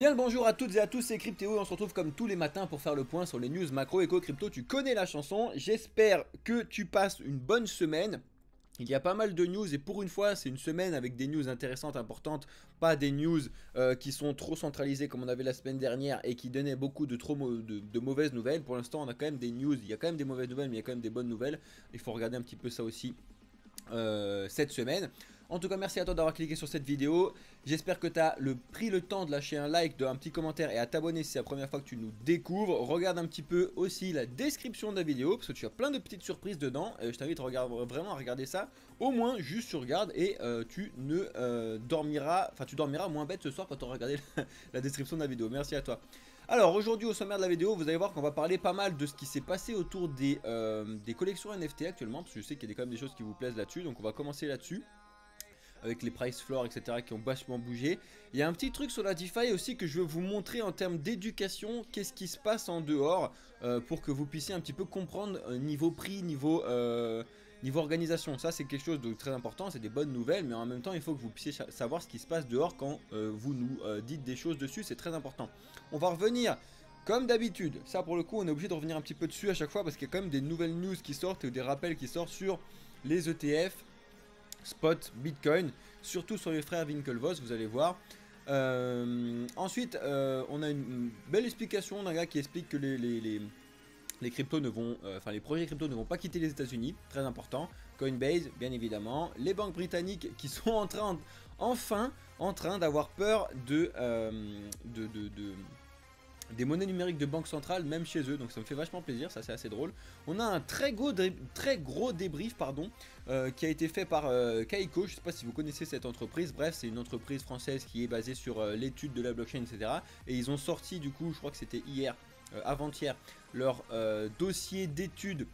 Bien le bonjour à toutes et à tous, c'est Cryptéo et on se retrouve comme tous les matins pour faire le point sur les news macro éco crypto. Tu connais la chanson, j'espère que tu passes une bonne semaine. Il y a pas mal de news et pour une fois c'est une semaine avec des news intéressantes, importantes, pas des news qui sont trop centralisées comme on avait la semaine dernière et qui donnaient beaucoup de mauvaises nouvelles. Pour l'instant on a quand même des news, il y a quand même des mauvaises nouvelles mais il y a quand même des bonnes nouvelles. Il faut regarder un petit peu ça aussi cette semaine. En tout cas, merci à toi d'avoir cliqué sur cette vidéo. J'espère que tu as pris le temps de lâcher un like, un petit commentaire et à t'abonner si c'est la première fois que tu nous découvres. Regarde un petit peu aussi la description de la vidéo parce que tu as plein de petites surprises dedans. Je t'invite vraiment à regarder ça. Au moins, juste tu regardes et tu dormiras moins bête ce soir quand tu auras regardé la description de la vidéo. Merci à toi. Alors aujourd'hui au sommaire de la vidéo, vous allez voir qu'on va parler pas mal de ce qui s'est passé autour des collections NFT actuellement, parce que je sais qu'il y a quand même des choses qui vous plaisent là-dessus, donc on va commencer là-dessus avec les price floors etc qui ont vachement bougé. Il y a un petit truc sur la DeFi aussi que je veux vous montrer en termes d'éducation, qu'est-ce qui se passe en dehors pour que vous puissiez un petit peu comprendre niveau prix, niveau organisation. Ça c'est quelque chose de très important, c'est des bonnes nouvelles, mais en même temps il faut que vous puissiez savoir ce qui se passe dehors quand vous nous dites des choses dessus, c'est très important. On va revenir comme d'habitude, ça pour le coup on est obligé de revenir un petit peu dessus à chaque fois parce qu'il y a quand même des nouvelles news qui sortent et des rappels qui sortent sur les ETF, spot, bitcoin, surtout sur les frères Winklevoss, vous allez voir. Ensuite, on a une belle explication d'un gars qui explique que les cryptos ne vont, les projets crypto ne vont pas quitter les États-Unis, très important. Coinbase, bien évidemment. Les banques britanniques qui sont enfin en train d'avoir peur des monnaies numériques de banque centrale, même chez eux, donc ça me fait vachement plaisir, ça c'est assez drôle. On a un très gros débrief qui a été fait par Kaiko, je ne sais pas si vous connaissez cette entreprise, bref c'est une entreprise française qui est basée sur l'étude de la blockchain etc. Et ils ont sorti du coup, je crois que c'était hier, avant-hier, leur dossier d'études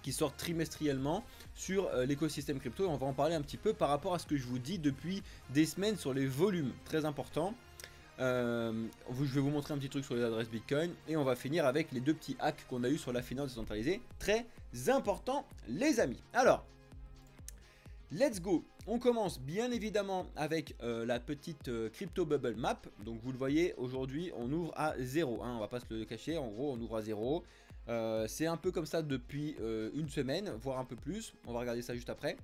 qui sortent trimestriellement sur l'écosystème crypto et on va en parler un petit peu par rapport à ce que je vous dis depuis des semaines sur les volumes, très important. Je vais vous montrer un petit truc sur les adresses Bitcoin et on va finir avec les deux petits hacks qu'on a eu sur la finance décentralisée, très important les amis. Alors, let's go. On commence bien évidemment avec la petite crypto bubble map. Donc vous le voyez, aujourd'hui on ouvre à 0, hein, on va pas se le cacher, en gros on ouvre à 0. C'est un peu comme ça depuis une semaine, voire un peu plus, on va regarder ça juste après.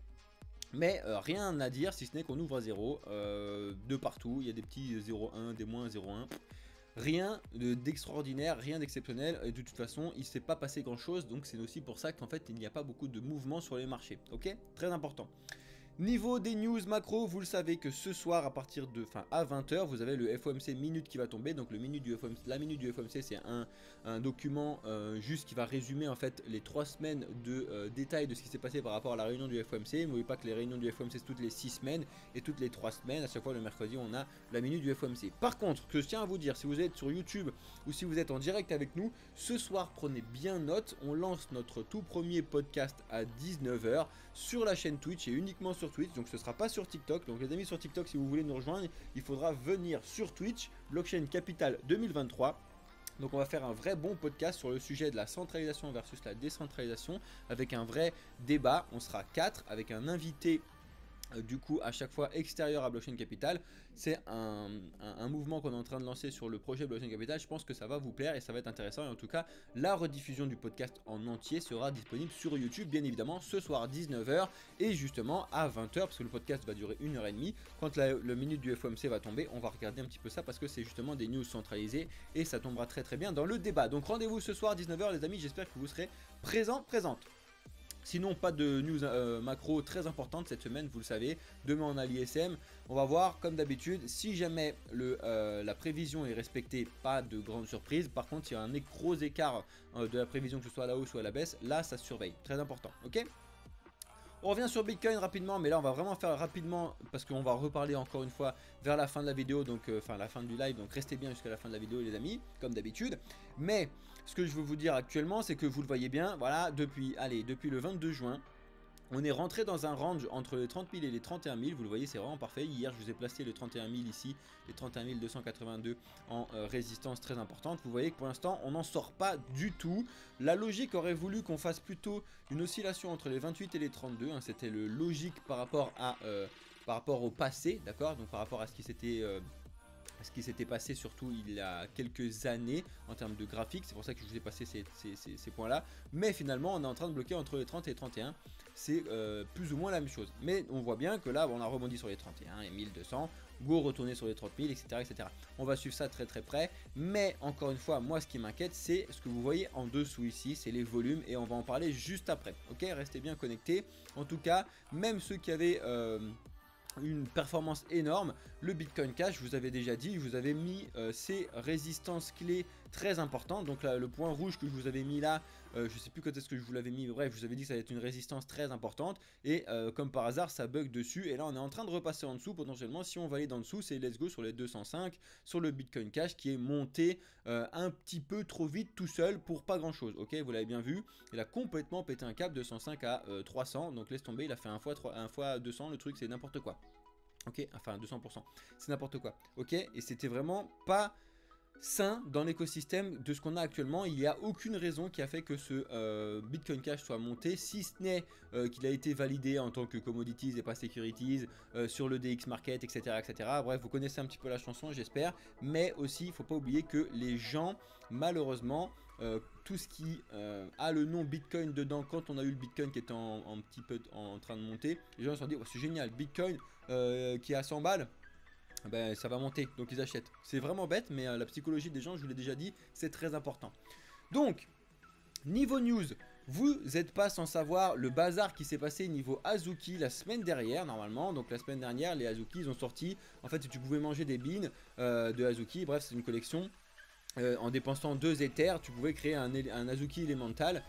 Mais rien à dire si ce n'est qu'on ouvre à 0 de partout, il y a des petits 0,1, des moins 0,1. Rien d'extraordinaire, rien d'exceptionnel, et de toute façon il ne s'est pas passé grand chose, donc c'est aussi pour ça qu'en fait il n'y a pas beaucoup de mouvement sur les marchés, ok? Très important. Niveau des news macro, vous le savez que ce soir à 20 h, vous avez le FOMC minute qui va tomber. Donc la minute du FOMC c'est un document juste qui va résumer en fait les 3 semaines de détails de ce qui s'est passé par rapport à la réunion du FOMC. N'oubliez pas que les réunions du FOMC c'est toutes les 6 semaines et toutes les 3 semaines, à chaque fois le mercredi on a la minute du FOMC. Par contre, ce que je tiens à vous dire, si vous êtes sur YouTube ou si vous êtes en direct avec nous, ce soir prenez bien note, on lance notre tout premier podcast à 19 h sur la chaîne Twitch et uniquement sur Twitch, donc ce sera pas sur TikTok. Donc les amis sur TikTok, si vous voulez nous rejoindre, il faudra venir sur Twitch, Blockchain Capital 2023. Donc on va faire un vrai bon podcast sur le sujet de la centralisation versus la décentralisation avec un vrai débat. On sera 4 avec un invité du coup à chaque fois extérieur à Blockchain Capital. C'est un mouvement qu'on est en train de lancer sur le projet Blockchain Capital. Je pense que ça va vous plaire et ça va être intéressant, et en tout cas la rediffusion du podcast en entier sera disponible sur YouTube bien évidemment ce soir à 19 h et justement à 20 h, parce que le podcast va durer 1h30. Quand le minute du FOMC va tomber, on va regarder un petit peu ça parce que c'est justement des news centralisées et ça tombera très très bien dans le débat. Donc rendez-vous ce soir à 19 h les amis, j'espère que vous serez présentes. Sinon, pas de news macro très importante cette semaine, vous le savez. Demain, on a l'ISM. On va voir, comme d'habitude, si jamais la prévision est respectée, pas de grande surprise. Par contre, il y a un gros écart de la prévision, que ce soit à la hausse ou à la baisse. Là, ça se surveille. Très important, ok ? On revient sur Bitcoin rapidement, mais là on va vraiment faire rapidement parce qu'on va reparler encore une fois vers la fin de la vidéo, donc la fin du live, donc restez bien jusqu'à la fin de la vidéo les amis, comme d'habitude. Mais ce que je veux vous dire actuellement, c'est que vous le voyez bien, voilà, depuis le 22 juin, on est rentré dans un range entre les 30 000 et les 31 000, vous le voyez, c'est vraiment parfait. Hier, je vous ai placé le 31 000 ici, les 31 282 en résistance très importante. Vous voyez que pour l'instant, on n'en sort pas du tout. La logique aurait voulu qu'on fasse plutôt une oscillation entre les 28 et les 32. Hein, c'était le logique par rapport au passé, d'accord? Donc par rapport à ce qui s'était ce qui s'était passé surtout il y a quelques années en termes de graphique. C'est pour ça que je vous ai passé ces points là. Mais finalement on est en train de bloquer entre les 30 et les 31. C'est plus ou moins la même chose. Mais on voit bien que là on a rebondi sur les 31 et 1200. Go retourner sur les 30 000, etc., etc. On va suivre ça très très près. Mais encore une fois, moi ce qui m'inquiète, c'est ce que vous voyez en dessous ici, c'est les volumes. Et on va en parler juste après. Ok, restez bien connectés. En tout cas, même ceux qui avaient une performance énorme, le Bitcoin Cash, je vous avais déjà dit, je vous avais mis ces résistances clés très importantes. Donc là, le point rouge que je vous avais mis là, je sais plus quand est-ce que je vous l'avais mis, bref, je vous avais dit que ça allait être une résistance très importante. Et comme par hasard, ça bug dessus. Et là, on est en train de repasser en dessous. Potentiellement, si on va aller en dessous, c'est let's go sur les 205, sur le Bitcoin Cash qui est monté un petit peu trop vite tout seul pour pas grand chose. Ok, vous l'avez bien vu, il a complètement pété un cap de 105 à 300. Donc laisse tomber, il a fait un fois 200, le truc c'est n'importe quoi. Ok, enfin 200%, c'est n'importe quoi. Ok, et c'était vraiment pas sain dans l'écosystème de ce qu'on a actuellement. Il n'y a aucune raison qui a fait que ce Bitcoin Cash soit monté, si ce n'est qu'il a été validé en tant que commodities et pas securities sur le DX Market, etc., etc. Bref, vous connaissez un petit peu la chanson, j'espère. Mais aussi, il ne faut pas oublier que les gens, malheureusement, tout ce qui a le nom Bitcoin dedans, quand on a eu le Bitcoin qui était un petit peu en train de monter, les gens se sont dit, oh, c'est génial, Bitcoin qui est à 100 balles, ben, ça va monter, donc ils achètent. C'est vraiment bête, mais la psychologie des gens, je vous l'ai déjà dit, c'est très important. Donc, niveau news, vous n'êtes pas sans savoir le bazar qui s'est passé niveau Azuki la semaine dernière, normalement. Donc la semaine dernière, les Azuki, ils ont sorti, en fait, tu pouvais manger des beans de Azuki, bref, c'est une collection. En dépensant 2 Ethers, tu pouvais créer un Azuki Elemental.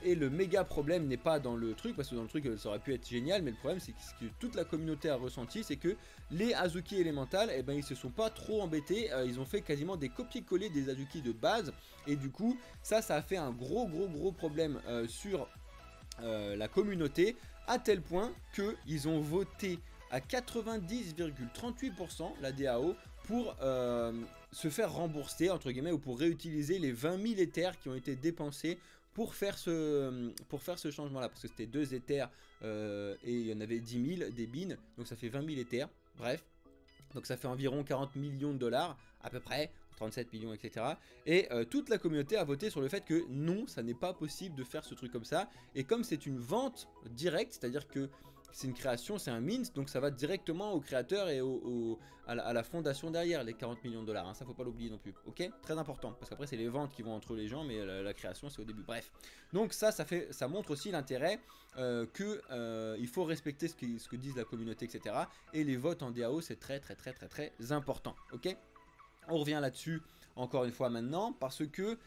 Et le méga problème n'est pas dans le truc, parce que dans le truc ça aurait pu être génial, mais le problème c'est que ce que toute la communauté a ressenti, c'est que les Azuki Elemental, eh ben, ils se sont pas trop embêtés, ils ont fait quasiment des copier-coller des Azuki de base, et du coup ça a fait un gros problème sur la communauté, à tel point qu'ils ont voté à 90,38% la DAO pour se faire rembourser, entre guillemets, ou pour réutiliser les 20 000 Ethers qui ont été dépensés pour faire ce changement là, parce que c'était 2 Ethers et il y en avait 10 000 des beans, donc ça fait 20 000 Ethers, bref, donc ça fait environ 40 millions de dollars à peu près, 37 millions, etc. Et toute la communauté a voté sur le fait que non, ça n'est pas possible de faire ce truc comme ça, et comme c'est une vente directe, c'est-à-dire que c'est une création, c'est un mint, donc ça va directement au créateur et à la fondation derrière, les 40 millions de dollars, hein, ça faut pas l'oublier non plus, ok? Très important, parce qu'après c'est les ventes qui vont entre les gens, mais la création c'est au début, bref. Donc ça montre aussi l'intérêt il faut respecter ce que disent la communauté, etc. Et les votes en DAO c'est très important, ok? On revient là-dessus encore une fois maintenant, parce que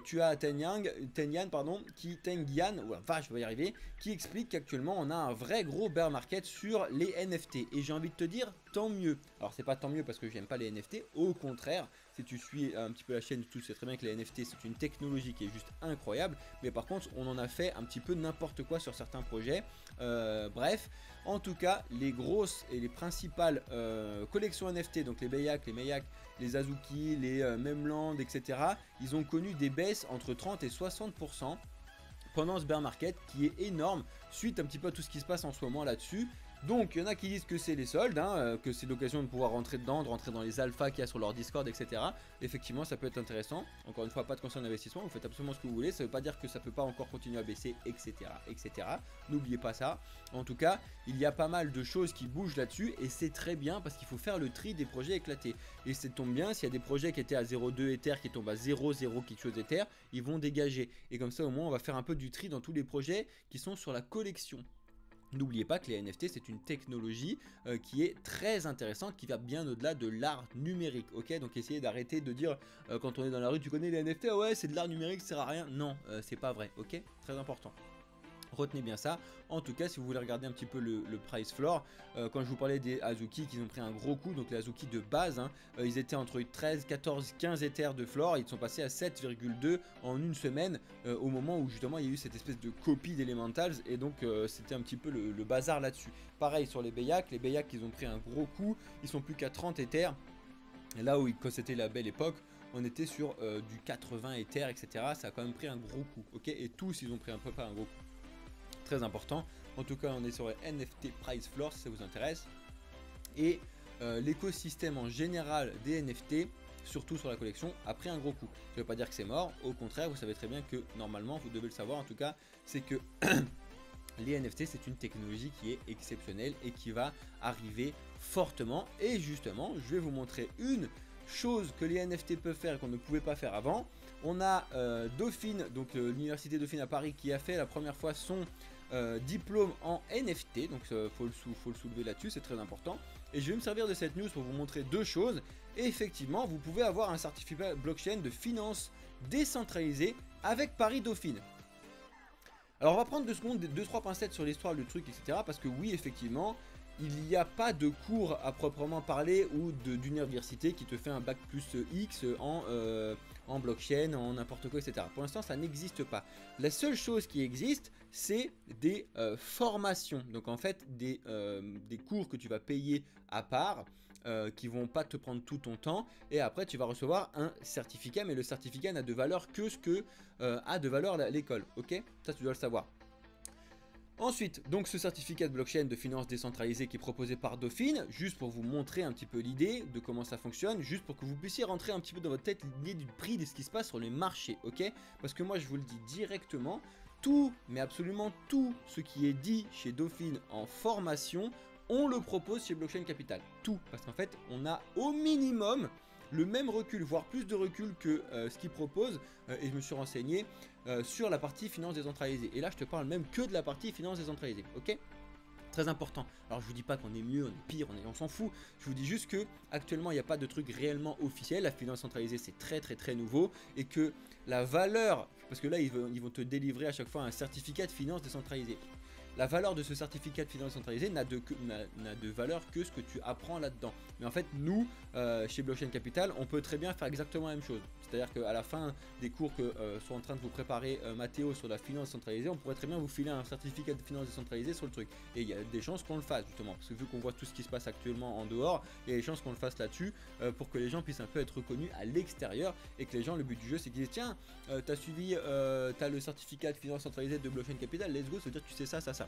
tu as Tenyan, je vais y arriver, qui explique qu'actuellement on a un vrai gros bear market sur les NFT. Et j'ai envie de te dire, tant mieux. Alors c'est pas tant mieux parce que j'aime pas les NFT, au contraire, si tu suis un petit peu la chaîne, tu sais très bien que les NFT c'est une technologie qui est juste incroyable, mais par contre on en a fait un petit peu n'importe quoi sur certains projets. Bref, en tout cas, les grosses et les principales collections NFT, donc les Bayak, les Mayak, les Azuki, les Memland, etc., ils ont connu des baisses entre 30 et 60% pendant ce bear market qui est énorme suite un petit peu à tout ce qui se passe en ce moment là-dessus. Donc il y en a qui disent que c'est les soldes, hein, que c'est l'occasion de pouvoir rentrer dedans, de rentrer dans les alphas qu'il y a sur leur Discord, etc. Effectivement ça peut être intéressant. Encore une fois, pas de conseil d'investissement, vous faites absolument ce que vous voulez, ça ne veut pas dire que ça ne peut pas encore continuer à baisser, etc. etc. N'oubliez pas ça. En tout cas, il y a pas mal de choses qui bougent là-dessus et c'est très bien parce qu'il faut faire le tri des projets éclatés. Et ça tombe bien, s'il y a des projets qui étaient à 0,2 Ether qui tombent à 0,0 quelque chose d'Ether, ils vont dégager. Et comme ça au moins on va faire un peu du tri dans tous les projets qui sont sur la collection. N'oubliez pas que les NFT c'est une technologie qui est très intéressante, qui va bien au-delà de l'art numérique, ok? Donc essayez d'arrêter de dire quand on est dans la rue, tu connais les NFT, ah ouais c'est de l'art numérique, ça sert à rien. Non, c'est pas vrai, ok? Très important. Retenez bien ça. En tout cas, si vous voulez regarder un petit peu le price floor, quand je vous parlais des Azuki qui ont pris un gros coup, donc les Azuki de base, hein, ils étaient entre 13, 14, 15 Ethers de floor, ils sont passés à 7,2 en une semaine, au moment où justement il y a eu cette espèce de copie d'Elementals, et donc c'était un petit peu le bazar là-dessus. Pareil sur les Bayak ils ont pris un gros coup, ils sont plus qu'à 30 Ethers, et là où quand c'était la belle époque, on était sur du 80 Ethers, etc. Ça a quand même pris un gros coup, ok? Et tous ils ont pris un peu pas un gros coup. Très important. En tout cas, on est sur les NFT Price Floor si ça vous intéresse. Et l'écosystème en général des NFT, surtout sur la collection, a pris un gros coup. Ça ne veut pas dire que c'est mort, au contraire, vous savez très bien que normalement, vous devez le savoir en tout cas, c'est que les NFT, c'est une technologie qui est exceptionnelle et qui va arriver fortement. Et justement, je vais vous montrer une chose que les NFT peuvent faire et qu'on ne pouvait pas faire avant. On a Dauphine, donc l'université Dauphine à Paris, qui a fait la première fois son diplôme en NFT. Donc faut le soulever là-dessus, c'est très important. Et je vais me servir de cette news pour vous montrer deux choses. Et effectivement, vous pouvez avoir un certificat blockchain de finance décentralisée avec Paris Dauphine. Alors on va prendre 2 secondes, 2-3 pincettes sur l'histoire du truc, etc. Parce que oui, effectivement, il n'y a pas de cours à proprement parler ou d'université qui te fait un bac plus X en blockchain, en n'importe quoi, etc. Pour l'instant, ça n'existe pas. La seule chose qui existe, c'est des formations. Donc en fait, des cours que tu vas payer à part. Qui vont pas te prendre tout ton temps, et après tu vas recevoir un certificat, mais le certificat n'a de valeur que ce que a de valeur l'école, ok? Ça tu dois le savoir. Ensuite, donc ce certificat de blockchain de finance décentralisée qui est proposé par Dauphine, juste pour vous montrer un petit peu l'idée de comment ça fonctionne, juste pour que vous puissiez rentrer un petit peu dans votre tête l'idée du prix de ce qui se passe sur les marchés, ok? Parce que moi je vous le dis directement, tout, mais absolument tout ce qui est dit chez Dauphine en formation, on le propose chez Blockchain Capital. Tout, parce qu'en fait, on a au minimum le même recul, voire plus de recul que ce qu'ils proposent, et je me suis renseigné sur la partie finance décentralisée. Et là, je te parle même que de la partie finance décentralisée, ok? Très important. Alors je vous dis pas qu'on est mieux, on est pire, on s'en fout. Je vous dis juste que actuellement il n'y a pas de truc réellement officiel. La finance centralisée c'est très nouveau, et que la valeur, parce que là ils vont te délivrer à chaque fois un certificat de finance décentralisée. La valeur de ce certificat de finance centralisée n'a de valeur que ce que tu apprends là-dedans. Mais en fait, nous, chez Blockchain Capital, on peut très bien faire exactement la même chose. C'est-à-dire qu'à la fin des cours que sont en train de vous préparer Mathéo sur la finance centralisée, on pourrait très bien vous filer un certificat de finance décentralisée sur le truc. Et il y a des chances qu'on le fasse, justement. Parce que vu qu'on voit tout ce qui se passe actuellement en dehors, il y a des chances qu'on le fasse là-dessus pour que les gens puissent un peu être reconnus à l'extérieur. Et que les gens, le but du jeu, c'est qu'ils disent tiens, t'as suivi, t'as le certificat de finance centralisée de Blockchain Capital, let's go, ça veut dire que tu sais ça, ça.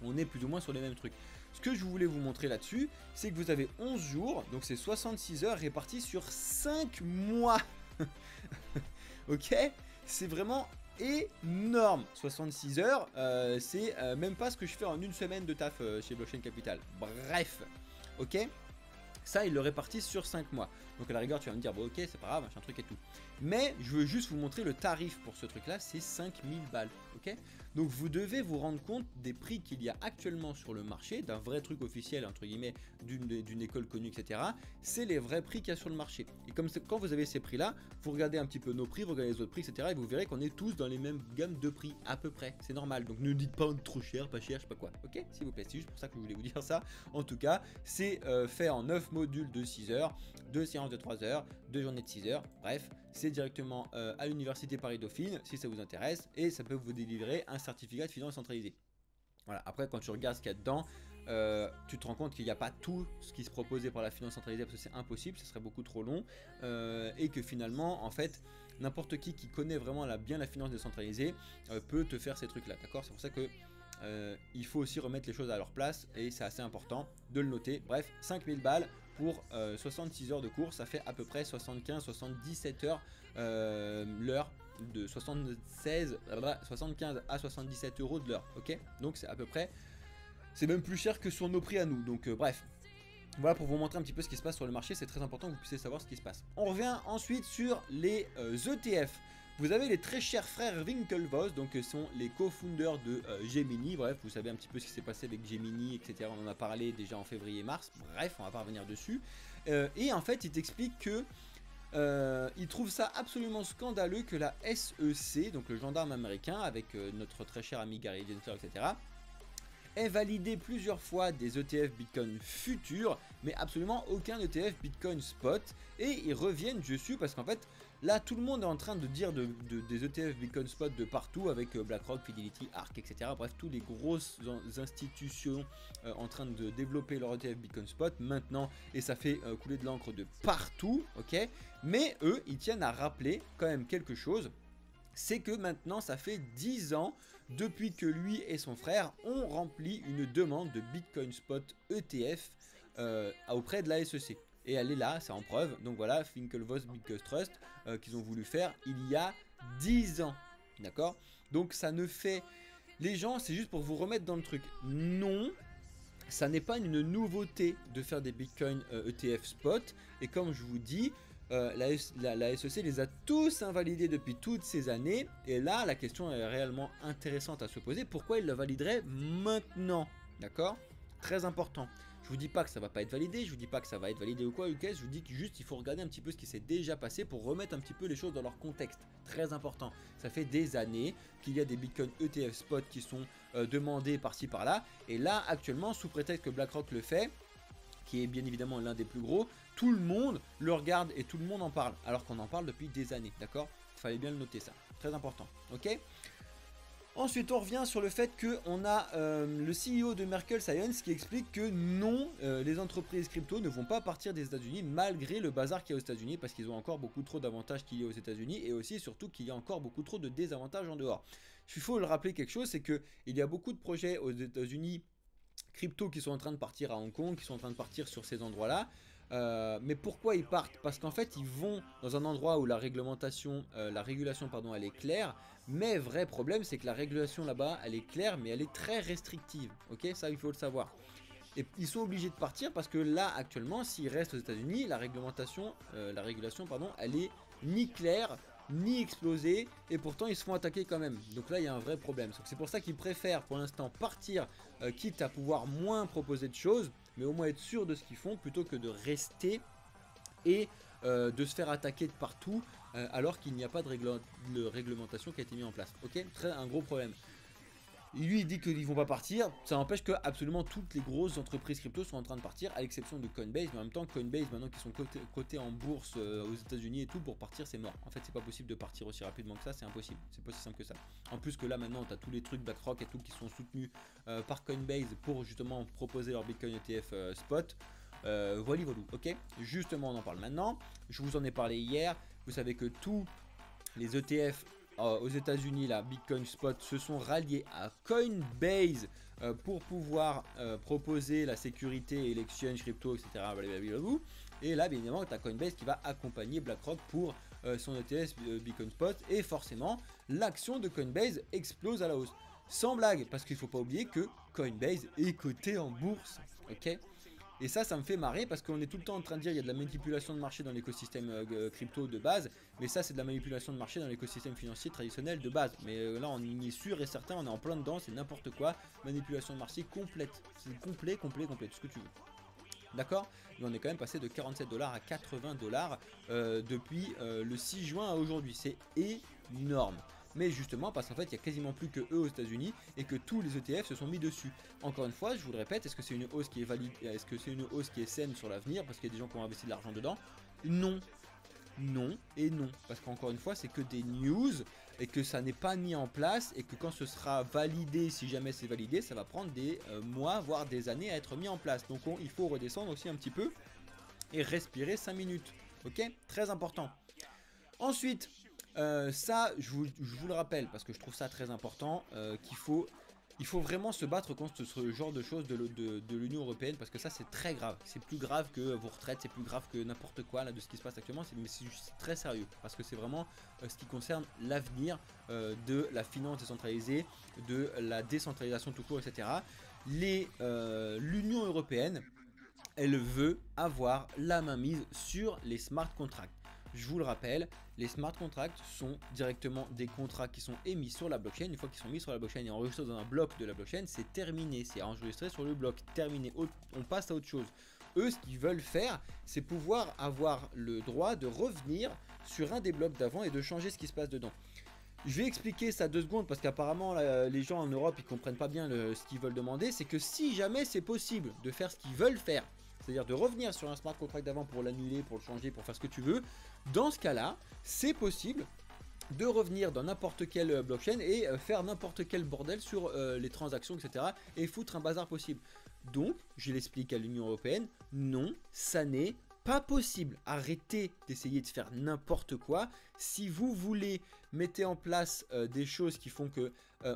On est plus ou moins sur les mêmes trucs. Ce que je voulais vous montrer là-dessus, c'est que vous avez 11 jours, donc c'est 66 heures réparties sur 5 mois. Ok? C'est vraiment énorme. 66 heures, c'est même pas ce que je fais en une semaine de taf chez Blockchain Capital. Bref, ok? Ça, ils le répartissent sur 5 mois. Donc à la rigueur, tu vas me dire, bon ok, c'est pas grave, machin truc et tout. Mais je veux juste vous montrer le tarif pour ce truc-là, c'est 5000 balles, ok? Donc vous devez vous rendre compte des prix qu'il y a actuellement sur le marché, d'un vrai truc officiel, entre guillemets, d'une école connue, etc. C'est les vrais prix qu'il y a sur le marché. Et comme quand vous avez ces prix-là, vous regardez un petit peu nos prix, vous regardez les autres prix, etc. Et vous verrez qu'on est tous dans les mêmes gammes de prix, à peu près. C'est normal. Donc ne dites pas trop cher, pas cher, je sais pas quoi. Ok? S'il vous plaît, c'est juste pour ça que je voulais vous dire ça. En tout cas, c'est fait en 9 modules de 6 heures, 2 séances de 3 heures, 2 journées de 6 heures. Bref, c'est directement à l'université Paris-Dauphine si ça vous intéresse, et ça peut vous délivrer un certificat de finance centralisée. Voilà, après quand tu regardes ce qu'il y a dedans, tu te rends compte qu'il n'y a pas tout ce qui se proposait par la finance centralisée parce que c'est impossible, ce serait beaucoup trop long, et que finalement en fait n'importe qui connaît vraiment bien la finance décentralisée peut te faire ces trucs là, d'accord? C'est pour ça que il faut aussi remettre les choses à leur place, et c'est assez important de le noter. Bref, 5000 balles pour 66 heures de cours, ça fait à peu près 75-77 heures l'heure, de 75 à 77 euros de l'heure, ok? Donc c'est à peu près, c'est même plus cher que sur nos prix à nous, donc bref. Voilà pour vous montrer un petit peu ce qui se passe sur le marché, c'est très important que vous puissiez savoir ce qui se passe. On revient ensuite sur les ETF. Vous avez les très chers frères Winklevoss, donc sont les co-founders de Gemini. Bref, vous savez un petit peu ce qui s'est passé avec Gemini, etc. On en a parlé déjà en février-mars. Bref, on va pas revenir dessus. Et en fait, il t'explique que il trouve ça absolument scandaleux que la SEC, donc le gendarme américain, avec notre très cher ami Gary Gensler, etc., ait validé plusieurs fois des ETF Bitcoin futurs, mais absolument aucun ETF Bitcoin spot. Et ils reviennent dessus parce qu'en fait, là, tout le monde est en train de dire des ETF Bitcoin spot de partout, avec BlackRock, Fidelity, ARK, etc. Bref, toutes les grosses institutions en train de développer leur ETF Bitcoin spot maintenant, et ça fait couler de l'encre de partout, ok? Mais eux, ils tiennent à rappeler quand même quelque chose. C'est que maintenant, ça fait 10 ans depuis que lui et son frère ont rempli une demande de Bitcoin Spot ETF auprès de la SEC. Et elle est là, c'est en preuve. Donc voilà, Winklevoss Biggest Trust qu'ils ont voulu faire il y a 10 ans. D'accord? Donc ça ne fait... Les gens, c'est juste pour vous remettre dans le truc. Non, ça n'est pas une nouveauté de faire des Bitcoin ETF spot. Et comme je vous dis, la SEC les a tous invalidés depuis toutes ces années. Et là, la question est réellement intéressante à se poser. Pourquoi ils le valideraient maintenant? D'accord? Très important. Je vous dis pas que ça va pas être validé, je vous dis pas que ça va être validé ou quoi, je vous dis que juste il faut regarder un petit peu ce qui s'est déjà passé pour remettre un petit peu les choses dans leur contexte. Très important. Ça fait des années qu'il y a des Bitcoin ETF spot qui sont demandés par-ci par-là. Et là, actuellement, sous prétexte que BlackRock le fait, qui est bien évidemment l'un des plus gros, tout le monde le regarde et tout le monde en parle. Alors qu'on en parle depuis des années, d'accord? Il fallait bien le noter ça. Très important, ok? Ensuite, on revient sur le fait qu'on a le CEO de Merkle Science qui explique que non, les entreprises crypto ne vont pas partir des États-Unis malgré le bazar qu'il y a aux États-Unis parce qu'ils ont encore beaucoup trop d'avantages qu'il y a aux États-Unis et aussi surtout qu'il y a encore beaucoup trop de désavantages en dehors. Il faut le rappeler quelque chose, c'est qu'il y a beaucoup de projets aux États-Unis crypto qui sont en train de partir à Hong Kong, qui sont en train de partir sur ces endroits-là. Mais pourquoi ils partent? Parce qu'en fait ils vont dans un endroit où la régulation pardon, elle est claire. Mais vrai problème c'est que la régulation là-bas elle est claire mais elle est très restrictive. Ok, ça il faut le savoir. Et ils sont obligés de partir parce que là actuellement s'ils restent aux États-Unis la régulation pardon, elle est ni claire ni explosée et pourtant ils se font attaquer quand même. Donc là il y a un vrai problème. C'est pour ça qu'ils préfèrent pour l'instant partir quitte à pouvoir moins proposer de choses mais au moins être sûr de ce qu'ils font plutôt que de rester et de se faire attaquer de partout alors qu'il n'y a pas de réglementation qui a été mise en place. Ok, un gros problème. Lui il dit qu'ils vont pas partir, ça n'empêche que absolument toutes les grosses entreprises crypto sont en train de partir à l'exception de Coinbase, mais en même temps Coinbase maintenant qu'ils sont cotés en bourse aux États-Unis et tout, pour partir c'est mort. En fait c'est pas possible de partir aussi rapidement que ça, c'est impossible, c'est pas si simple que ça. En plus que là maintenant tu as tous les trucs BlackRock et tout qui sont soutenus par Coinbase pour justement proposer leur Bitcoin ETF spot. Voilà, ok. Justement on en parle maintenant, je vous en ai parlé hier, vous savez que tous les ETF aux États-Unis, la Bitcoin Spot se sont ralliés à Coinbase pour pouvoir proposer la sécurité et l'exchange crypto, etc. Et là, bien évidemment, tu as Coinbase qui va accompagner BlackRock pour son ETF Bitcoin Spot. Et forcément, l'action de Coinbase explose à la hausse. Sans blague, parce qu'il ne faut pas oublier que Coinbase est coté en bourse. Ok ? Et ça me fait marrer parce qu'on est tout le temps en train de dire qu'il y a de la manipulation de marché dans l'écosystème crypto de base. Mais ça, c'est de la manipulation de marché dans l'écosystème financier traditionnel de base. Mais là, on y est sûr et certain, on est en plein dedans, c'est n'importe quoi. Manipulation de marché complète. C'est complet, tout ce que tu veux. D'accord? Mais on est quand même passé de 47 $ à 80 $ depuis le 6 juin à aujourd'hui. C'est énorme. Mais justement parce qu'en fait il n'y a quasiment plus que eux aux États-Unis et que tous les ETF se sont mis dessus. Encore une fois, je vous le répète, est-ce que c'est une hausse qui est valide? Est-ce que c'est une hausse qui est saine sur l'avenir parce qu'il y a des gens qui ont investi de l'argent dedans? Non. Non et non. Parce qu'encore une fois, c'est que des news et que ça n'est pas mis en place et que quand ce sera validé, si jamais c'est validé, ça va prendre des mois, voire des années à être mis en place. Donc il faut redescendre aussi un petit peu et respirer 5 minutes. Ok? Très important. Ensuite, ça, je vous le rappelle parce que je trouve ça très important, qu'il faut vraiment se battre contre ce genre de choses de l'Union Européenne parce que ça c'est très grave. C'est plus grave que vos retraites, c'est plus grave que n'importe quoi là de ce qui se passe actuellement, mais c'est très sérieux parce que c'est vraiment ce qui concerne l'avenir de la finance décentralisée, de la décentralisation tout court, etc. L'Union Européenne, elle veut avoir la mainmise sur les smart contracts. Je vous le rappelle, les smart contracts sont directement des contrats qui sont émis sur la blockchain. Une fois qu'ils sont mis sur la blockchain et enregistrés dans un bloc de la blockchain, c'est terminé, c'est enregistré sur le bloc, terminé, on passe à autre chose. Eux, ce qu'ils veulent faire, c'est pouvoir avoir le droit de revenir sur un des blocs d'avant et de changer ce qui se passe dedans. Je vais expliquer ça 2 secondes parce qu'apparemment les gens en Europe ils comprennent pas bien ce qu'ils veulent demander. C'est que si jamais c'est possible de faire ce qu'ils veulent faire, c'est-à-dire de revenir sur un smart contract d'avant pour l'annuler, pour le changer, pour faire ce que tu veux, dans ce cas-là, c'est possible de revenir dans n'importe quelle blockchain et faire n'importe quel bordel sur les transactions, etc. et foutre un bazar possible. Donc, je l'explique à l'Union Européenne, non, ça n'est pas possible. Arrêtez d'essayer de faire n'importe quoi. Si vous voulez, mettez en place des choses qui font que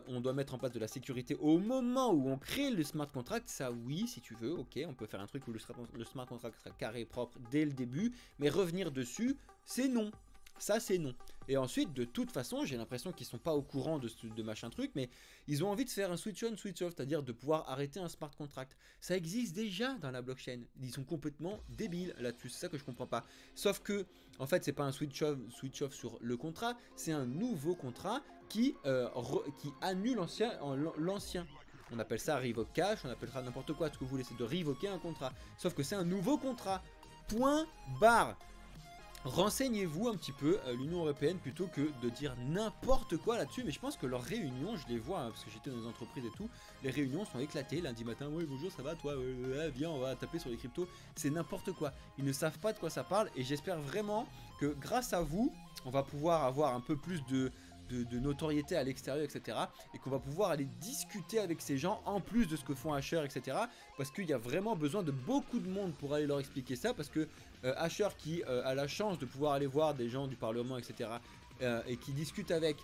on doit mettre en place de la sécurité au moment où on crée le smart contract. Ça, oui, si tu veux, ok, on peut faire un truc où le smart contract sera carré, propre dès le début. Mais revenir dessus, c'est non. Ça, c'est non. Et ensuite, de toute façon, j'ai l'impression qu'ils sont pas au courant de machin truc, mais ils ont envie de faire un switch on, switch off, c'est-à-dire de pouvoir arrêter un smart contract. Ça existe déjà dans la blockchain. Ils sont complètement débiles là-dessus. C'est ça que je comprends pas. Sauf que, en fait, c'est pas un switch off sur le contrat, c'est un nouveau contrat qui annule l'ancien. On appelle ça revoke cash, on appelle ça n'importe quoi. Ce que vous voulez, c'est de revoquer un contrat. Sauf que c'est un nouveau contrat. Point barre. Renseignez-vous un petit peu l'Union Européenne plutôt que de dire n'importe quoi là-dessus. Mais je pense que leurs réunions, je les vois hein, parce que j'étais dans les entreprises et tout, les réunions sont éclatées lundi matin. Oui bonjour, ça va toi, viens on va taper sur les cryptos. C'est n'importe quoi, ils ne savent pas de quoi ça parle. Et j'espère vraiment que grâce à vous, on va pouvoir avoir un peu plus de notoriété à l'extérieur, etc. Et qu'on va pouvoir aller discuter avec ces gens en plus de ce que font Asher, etc. Parce qu'il y a vraiment besoin de beaucoup de monde pour aller leur expliquer ça. Parce que Asher qui a la chance de pouvoir aller voir des gens du Parlement, etc. Et qui discute avec...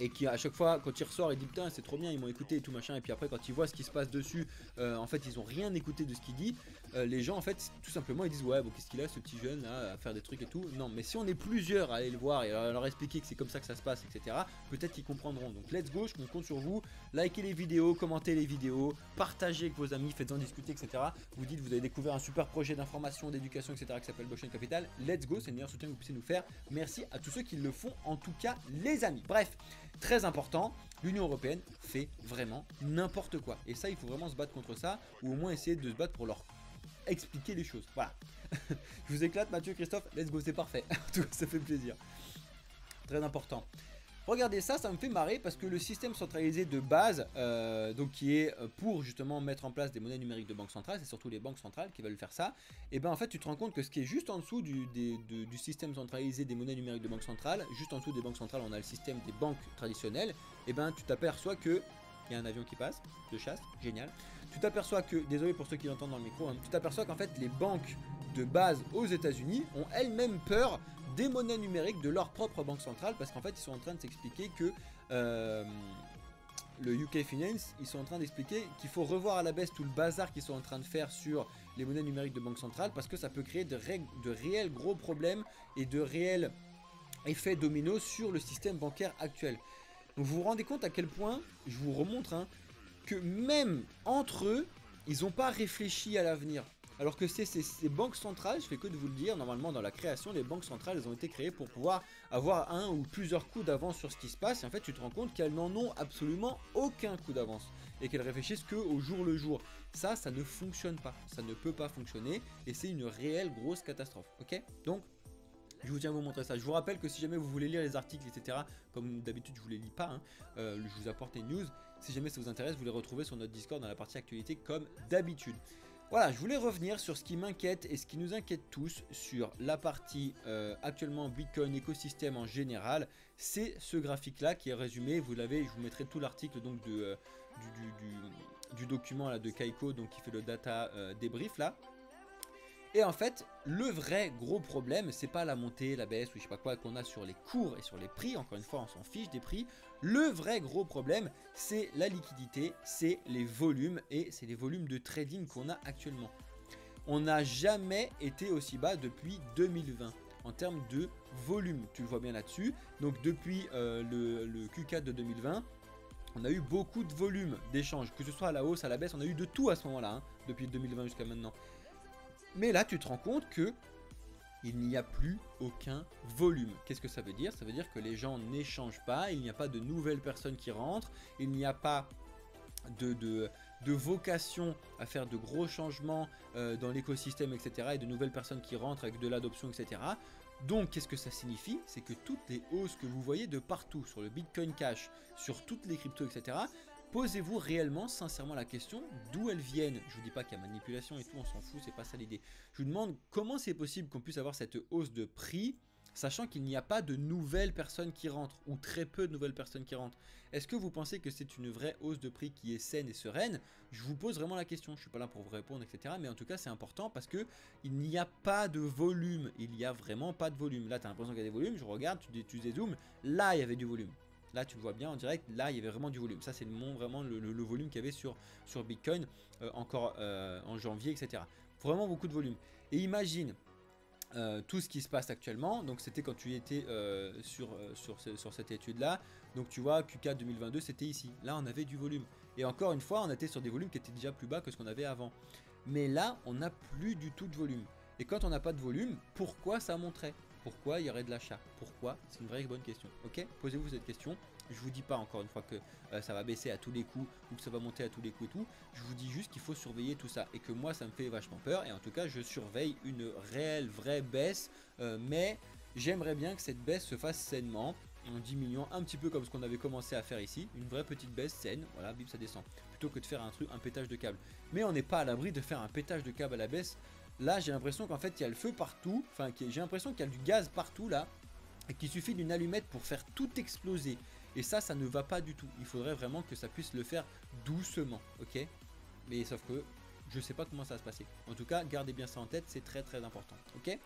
Et qui à chaque fois quand il ressort il dit putain c'est trop bien, ils m'ont écouté et tout machin. Et puis après quand ils voient ce qui se passe dessus, en fait ils ont rien écouté de ce qu'il dit. Les gens en fait tout simplement ils disent ouais bon qu'est-ce qu'il a ce petit jeune là à faire des trucs et tout. Non mais si on est plusieurs à aller le voir et à leur expliquer que c'est comme ça que ça se passe, etc. Peut-être qu'ils comprendront. Donc let's go, je compte sur vous. Likez les vidéos, commentez les vidéos, partagez avec vos amis, faites-en discuter, etc. Vous dites vous avez découvert un super projet d'information, d'éducation, etc. qui s'appelle Blockchain Capital. Let's go, c'est le meilleur soutien que vous puissiez nous faire. Merci à tous ceux qui le font en tout cas les amis. Bref. Très important, l'Union Européenne fait vraiment n'importe quoi. Et ça, il faut vraiment se battre contre ça, ou au moins essayer de se battre pour leur expliquer les choses. Voilà. Je vous éclate, Mathieu, Christophe, let's go, c'est parfait. En tout cas, ça fait plaisir. Très important. Regardez ça, ça me fait marrer parce que le système centralisé de base, donc qui est pour justement mettre en place des monnaies numériques de banque centrale, c'est surtout les banques centrales qui veulent faire ça, et ben en fait tu te rends compte que ce qui est juste en dessous du système centralisé des monnaies numériques de banque centrale, juste en dessous des banques centrales on a le système des banques traditionnelles, et ben tu t'aperçois que... Il y a un avion qui passe, de chasse, génial. Tu t'aperçois que, désolé pour ceux qui l'entendent dans le micro, hein, tu t'aperçois qu'en fait les banques de base aux États-Unis ont elles-mêmes peur des monnaies numériques de leur propre banque centrale parce qu'en fait ils sont en train de s'expliquer que le UK Finance, ils sont en train d'expliquer qu'il faut revoir à la baisse tout le bazar qu'ils sont en train de faire sur les monnaies numériques de banque centrale parce que ça peut créer de réels gros problèmes et de réels effets dominos sur le système bancaire actuel. Donc vous vous rendez compte à quel point, je vous remontre, hein, que même entre eux, ils n'ont pas réfléchi à l'avenir. Alors que ces banques centrales, je fais que de vous le dire, normalement dans la création, les banques centrales, elles ont été créées pour pouvoir avoir un ou plusieurs coups d'avance sur ce qui se passe. Et en fait, tu te rends compte qu'elles n'en ont absolument aucun coup d'avance. Et qu'elles réfléchissent qu'au jour le jour. Ça ne fonctionne pas. Ça ne peut pas fonctionner. Et c'est une réelle grosse catastrophe. Ok? Donc... je vous tiens à vous montrer ça. Je vous rappelle que si jamais vous voulez lire les articles, etc., comme d'habitude je vous les lis pas, hein, je vous apporte les news. Si jamais ça vous intéresse, vous les retrouvez sur notre Discord dans la partie actualité comme d'habitude. Voilà, je voulais revenir sur ce qui m'inquiète et ce qui nous inquiète tous sur la partie actuellement Bitcoin, écosystème en général. C'est ce graphique-là qui est résumé. Vous l'avez, je vous mettrai tout l'article donc du document là, de Kaiko, donc qui fait le data débrief là. Et en fait, le vrai gros problème, c'est pas la montée, la baisse ou je sais pas quoi qu'on a sur les cours et sur les prix. Encore une fois, on s'en fiche des prix. Le vrai gros problème, c'est la liquidité, c'est les volumes et c'est les volumes de trading qu'on a actuellement. On n'a jamais été aussi bas depuis 2020 en termes de volume. Tu le vois bien là-dessus. Donc depuis le Q4 de 2020, on a eu beaucoup de volume d'échanges, que ce soit à la hausse, à la baisse, on a eu de tout à ce moment-là, hein, depuis 2020 jusqu'à maintenant. Mais là, tu te rends compte que il n'y a plus aucun volume. Qu'est-ce que ça veut dire? Ça veut dire que les gens n'échangent pas, il n'y a pas de nouvelles personnes qui rentrent, il n'y a pas de vocation à faire de gros changements dans l'écosystème, etc. et de nouvelles personnes qui rentrent avec de l'adoption, etc. Donc, qu'est-ce que ça signifie? C'est que toutes les hausses que vous voyez de partout, sur le Bitcoin Cash, sur toutes les cryptos, etc., posez-vous réellement, sincèrement la question d'où elles viennent. Je vous dis pas qu'il y a manipulation et tout, on s'en fout, c'est pas ça l'idée. Je vous demande comment c'est possible qu'on puisse avoir cette hausse de prix sachant qu'il n'y a pas de nouvelles personnes qui rentrent, ou très peu de nouvelles personnes qui rentrent. Est-ce que vous pensez que c'est une vraie hausse de prix qui est saine et sereine? Je vous pose vraiment la question, je ne suis pas là pour vous répondre, etc. Mais en tout cas, c'est important parce que il n'y a pas de volume, il n'y a vraiment pas de volume. Là, tu as l'impression qu'il y a des volumes, je regarde, tu dézoomes, là, il y avait du volume. Là, tu le vois bien en direct, là, il y avait vraiment du volume. Ça, c'est vraiment le volume qu'il y avait sur Bitcoin encore en janvier, etc. Vraiment beaucoup de volume. Et imagine tout ce qui se passe actuellement. Donc, c'était quand tu étais sur cette étude-là. Donc, tu vois, Q4 2022, c'était ici. Là, on avait du volume. Et encore une fois, on était sur des volumes qui étaient déjà plus bas que ce qu'on avait avant. Mais là, on n'a plus du tout de volume. Et quand on n'a pas de volume, pourquoi ça monterait? Pourquoi il y aurait de l'achat? Pourquoi? C'est une vraie bonne question. Ok, posez-vous cette question. Je vous dis pas encore une fois que ça va baisser à tous les coups ou que ça va monter à tous les coups et tout. Je vous dis juste qu'il faut surveiller tout ça et que moi ça me fait vachement peur. Et en tout cas, je surveille une réelle, vraie baisse. Mais j'aimerais bien que cette baisse se fasse sainement, en diminuant un petit peu comme ce qu'on avait commencé à faire ici. Une vraie petite baisse saine. Voilà, bim, ça descend. Plutôt que de faire un pétage de câble. Mais on n'est pas à l'abri de faire un pétage de câble à la baisse. Là, j'ai l'impression qu'en fait, il y a le feu partout. Enfin, j'ai l'impression qu'il y a du gaz partout là. Et qu'il suffit d'une allumette pour faire tout exploser. Et ça ne va pas du tout. Il faudrait vraiment que ça puisse le faire doucement. Ok? Mais sauf que je sais pas comment ça va se passer. En tout cas, gardez bien ça en tête. C'est très très important. Ok?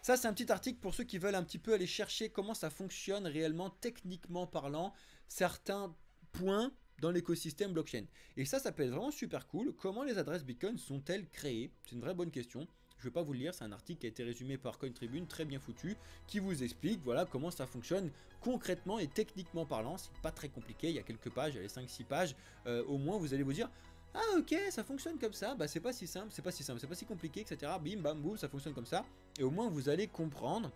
Ça, c'est un petit article pour ceux qui veulent un petit peu aller chercher comment ça fonctionne réellement, techniquement parlant, certains points dans l'écosystème blockchain. Et ça peut être vraiment super cool. Comment les adresses Bitcoin sont-elles créées? C'est une vraie bonne question. Je ne vais pas vous le lire, c'est un article qui a été résumé par CoinTribune, très bien foutu, qui vous explique voilà, comment ça fonctionne concrètement et techniquement parlant. C'est pas très compliqué, il y a quelques pages, il y a les 5-6 pages. Au moins, vous allez vous dire, ah ok, ça fonctionne comme ça, bah c'est pas si simple, c'est pas si compliqué, etc. Bim, bam, boum, ça fonctionne comme ça. Et au moins, vous allez comprendre.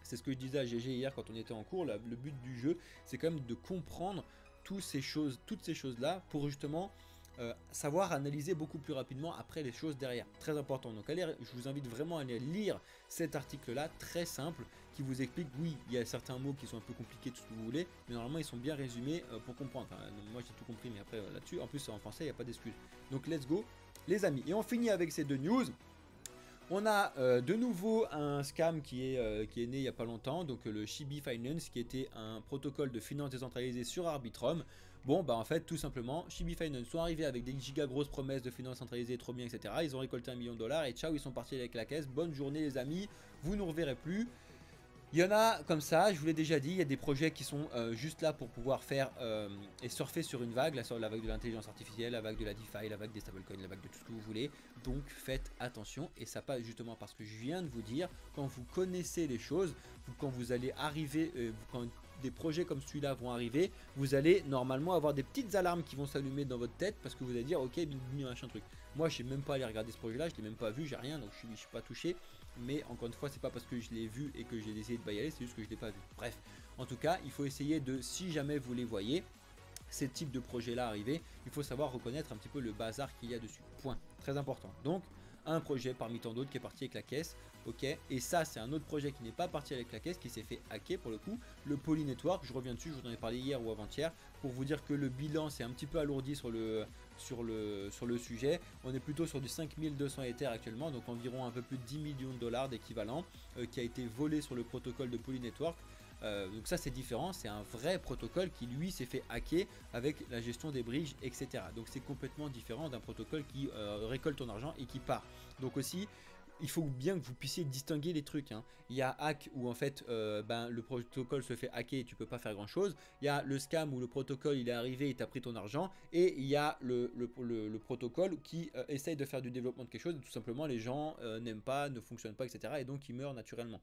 C'est ce que je disais à GG hier quand on était en cours. Le but du jeu, c'est quand même de comprendre toutes ces choses-là pour justement savoir analyser beaucoup plus rapidement après les choses derrière. Très important. Donc je vous invite vraiment à aller lire cet article-là, très simple, qui vous explique, oui, il y a certains mots qui sont un peu compliqués, tout ce que vous voulez, mais normalement ils sont bien résumés pour comprendre. Enfin, moi j'ai tout compris, mais après là-dessus, en plus c'est en français, il n'y a pas d'excuse. Donc let's go, les amis. Et on finit avec ces deux news. On a de nouveau un scam qui est né il n'y a pas longtemps, donc le Shibi Finance, qui était un protocole de finance décentralisé sur Arbitrum. Bon, bah en fait, tout simplement, Shibi Finance sont arrivés avec des giga grosses promesses de finance centralisée, trop bien, etc. Ils ont récolté $1 million et ciao, ils sont partis avec la caisse. Bonne journée les amis, vous nous reverrez plus. Il y en a comme ça, je vous l'ai déjà dit, il y a des projets qui sont juste là pour pouvoir faire et surfer sur une vague, la vague de l'intelligence artificielle, la vague de la DeFi, la vague des stablecoins, la vague de tout ce que vous voulez. Donc faites attention et ça passe justement parce que je viens de vous dire, quand vous connaissez les choses, quand vous allez arriver, quand des projets comme celui-là vont arriver, vous allez normalement avoir des petites alarmes qui vont s'allumer dans votre tête parce que vous allez dire ok, machin truc. Moi je ne sais même pas aller regarder ce projet-là, je ne l'ai même pas vu, j'ai rien, donc je ne suis pas touché. Mais encore une fois, c'est pas parce que je l'ai vu et que j'ai essayé de y aller, c'est juste que je l'ai pas vu. Bref, en tout cas, il faut essayer de, si jamais vous les voyez, ces types de projets là arriver, il faut savoir reconnaître un petit peu le bazar qu'il y a dessus. Point. Très important. Donc, un projet parmi tant d'autres qui est parti avec la caisse, ok, et ça c'est un autre projet qui n'est pas parti avec la caisse, qui s'est fait hacker pour le coup, le Poly Network. Je reviens dessus, je vous en ai parlé hier ou avant-hier pour vous dire que le bilan s'est un petit peu alourdi sur le sujet. On est plutôt sur du 5200 Ether actuellement, donc environ un peu plus de 10 millions de dollars d'équivalent qui a été volé sur le protocole de Poly Network. Donc ça c'est différent, c'est un vrai protocole qui lui s'est fait hacker avec la gestion des bridges, etc. Donc c'est complètement différent d'un protocole qui récolte ton argent et qui part. Donc aussi, il faut bien que vous puissiez distinguer les trucs. Hein. Il y a hack où en fait le protocole se fait hacker et tu peux pas faire grand chose. Il y a le scam où le protocole il est arrivé et t'as pris ton argent. Et il y a le protocole qui essaye de faire du développement de quelque chose et tout simplement les gens n'aiment pas, ne fonctionnent pas, etc. Et donc ils meurent naturellement.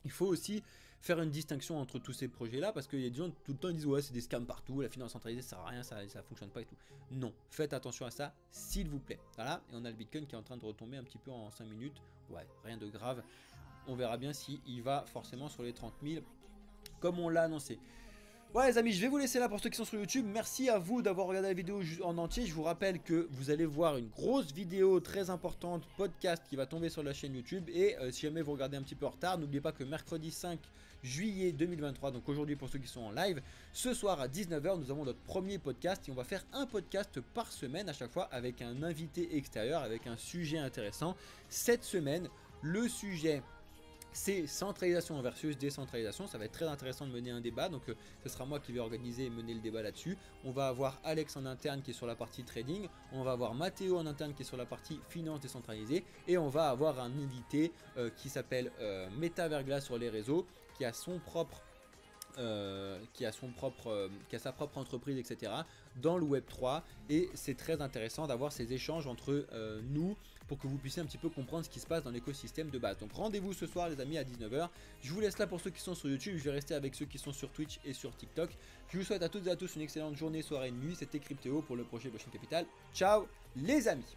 Il faut aussi faire une distinction entre tous ces projets-là parce qu'il y a des gens tout le temps ils disent ouais c'est des scams partout, la finance centralisée ça sert à rien, ça fonctionne pas et tout. Non, faites attention à ça s'il vous plaît. Voilà, et on a le Bitcoin qui est en train de retomber un petit peu en 5 minutes. Ouais, rien de grave. On verra bien s'il va forcément sur les 30 000 comme on l'a annoncé. Ouais les amis, je vais vous laisser là pour ceux qui sont sur YouTube. Merci à vous d'avoir regardé la vidéo en entier. Je vous rappelle que vous allez voir une grosse vidéo très importante, podcast qui va tomber sur la chaîne YouTube. Et si jamais vous regardez un petit peu en retard, n'oubliez pas que mercredi 5 juillet 2023, donc aujourd'hui pour ceux qui sont en live, ce soir à 19 h, nous avons notre premier podcast. Et on va faire un podcast par semaine à chaque fois avec un invité extérieur, avec un sujet intéressant. Cette semaine, le sujet c'est centralisation versus décentralisation. Ça va être très intéressant de mener un débat, donc ce sera moi qui vais organiser et mener le débat là-dessus. On va avoir Alex en interne qui est sur la partie trading, on va avoir Mathéo en interne qui est sur la partie finance décentralisée, et on va avoir un invité qui s'appelle Metaverglas sur les réseaux, qui a son propre qui a sa propre entreprise, etc. dans le Web 3, et c'est très intéressant d'avoir ces échanges entre nous pour que vous puissiez un petit peu comprendre ce qui se passe dans l'écosystème de base. Donc rendez-vous ce soir les amis à 19 h. Je vous laisse là pour ceux qui sont sur YouTube, je vais rester avec ceux qui sont sur Twitch et sur TikTok. Je vous souhaite à toutes et à tous une excellente journée, soirée, nuit. C'était Cryptéo pour le projet Blockchain Capital. Ciao les amis.